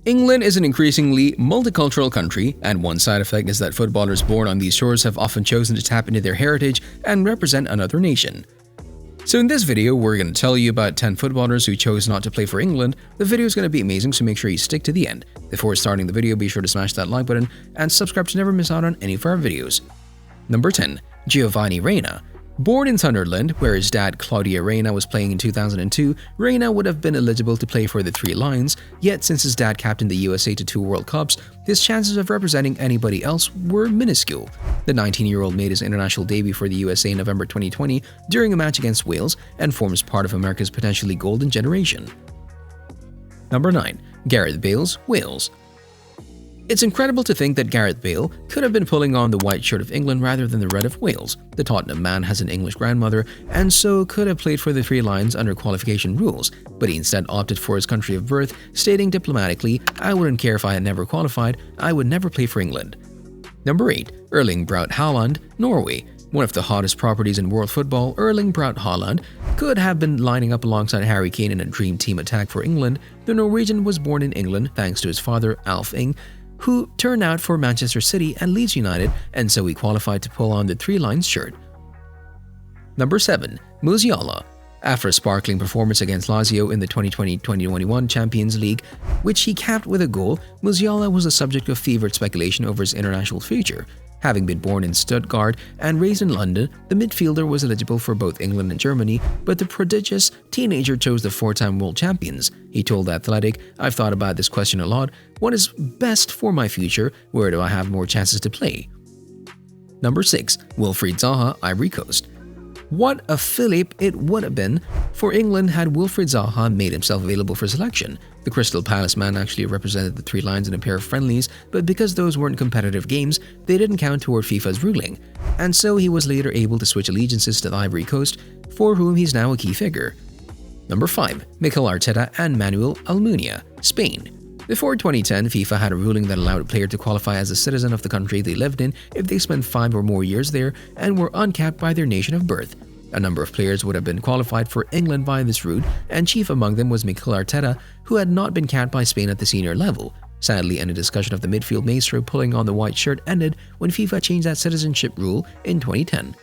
England is an increasingly multicultural country, and one side effect is that footballers born on these shores have often chosen to tap into their heritage and represent another nation. So in this video, we're going to tell you about 10 footballers who chose not to play for England. The video is going to be amazing, so make sure you stick to the end. Before starting the video, be sure to smash that like button and subscribe to never miss out on any of our videos. Number 10. Giovanni Reyna. Born in Sunderland, where his dad Claudio Reyna was playing in 2002, Reyna would have been eligible to play for the Three Lions, yet since his dad captained the USA to 2 World Cups, his chances of representing anybody else were minuscule. The 19-year-old made his international debut for the USA in November 2020 during a match against Wales and forms part of America's potentially golden generation. Number 9. Gareth Bale's Wales. It's incredible to think that Gareth Bale could have been pulling on the white shirt of England rather than the red of Wales. The Tottenham man has an English grandmother and so could have played for the Three Lions under qualification rules, but he instead opted for his country of birth, stating diplomatically, "I wouldn't care if I had never qualified, I would never play for England." Number 8. Erling Braut Haaland, Norway. One of the hottest properties in world football, Erling Braut Haaland could have been lining up alongside Harry Kane in a dream team attack for England. The Norwegian was born in England thanks to his father, Alf Ing, who turned out for Manchester City and Leeds United, and so he qualified to pull on the Three Lions shirt. Number 7. Musiala. After a sparkling performance against Lazio in the 2020-2021 Champions League, which he capped with a goal, Musiala was the subject of fevered speculation over his international future. Having been born in Stuttgart and raised in London, the midfielder was eligible for both England and Germany, but the prodigious teenager chose the 4-time world champions. He told The Athletic, "I've thought about this question a lot. What is best for my future? Where do I have more chances to play?" Number 6. Wilfried Zaha, Ivory Coast. What a fillip it would have been for England had Wilfried Zaha made himself available for selection. The Crystal Palace man actually represented the Three Lions in a pair of friendlies, but because those weren't competitive games, they didn't count toward FIFA's ruling, and so he was later able to switch allegiances to the Ivory Coast, for whom he's now a key figure. Number 5. Mikel Arteta and Manuel Almunia, Spain. Before 2010, FIFA had a ruling that allowed a player to qualify as a citizen of the country they lived in if they spent 5 or more years there and were uncapped by their nation of birth. A number of players would have been qualified for England via this route, and chief among them was Mikel Arteta, who had not been capped by Spain at the senior level. Sadly, any discussion of the midfield maestro pulling on the white shirt ended when FIFA changed that citizenship rule in 2010.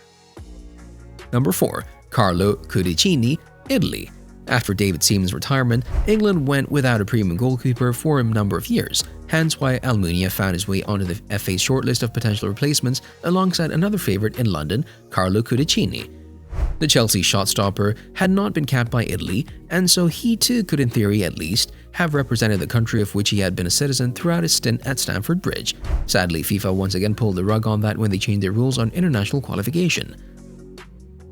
Number 4. Carlo Cudicini, Italy. After David Seaman's retirement, England went without a premium goalkeeper for a number of years, hence why Almunia found his way onto the FA's shortlist of potential replacements alongside another favourite in London, Carlo Cudicini. The Chelsea shot-stopper had not been capped by Italy, and so he too could, in theory at least, have represented the country of which he had been a citizen throughout his stint at Stamford Bridge. Sadly, FIFA once again pulled the rug on that when they changed their rules on international qualification.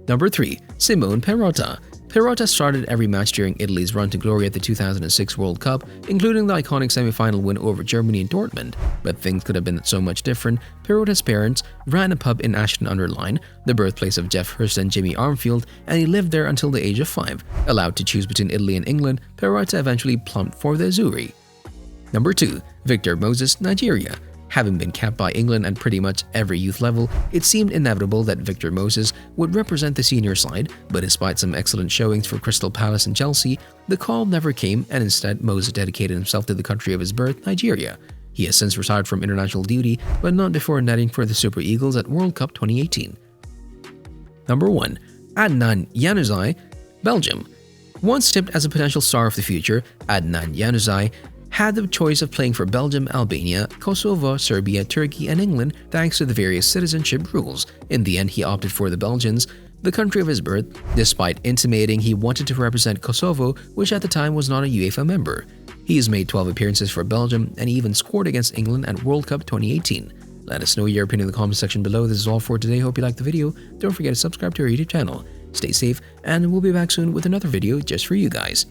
Number 3. Simone Perotta. Perotta started every match during Italy's run to glory at the 2006 World Cup, including the iconic semi-final win over Germany in Dortmund. But things could have been so much different. Perotta's parents ran a pub in Ashton-under-Lyne, the birthplace of Geoff Hurst and Jimmy Armfield, and he lived there until the age of 5. Allowed to choose between Italy and England, Perotta eventually plumped for the Azzurri. Number 2. Victor Moses, Nigeria. Having been capped by England at pretty much every youth level, it seemed inevitable that Victor Moses would represent the senior side, but despite some excellent showings for Crystal Palace and Chelsea, the call never came, and instead Moses dedicated himself to the country of his birth, Nigeria. He has since retired from international duty, but not before netting for the Super Eagles at World Cup 2018. Number 1. Adnan Januzaj, Belgium. Once tipped as a potential star of the future, Adnan Januzaj had the choice of playing for Belgium, Albania, Kosovo, Serbia, Turkey, and England thanks to the various citizenship rules. In the end, he opted for the Belgians, the country of his birth, despite intimating he wanted to represent Kosovo, which at the time was not a UEFA member. He has made 12 appearances for Belgium and he even scored against England at World Cup 2018. Let us know your opinion in the comment section below. This is all for today. Hope you liked the video. Don't forget to subscribe to our YouTube channel. Stay safe, and we'll be back soon with another video just for you guys.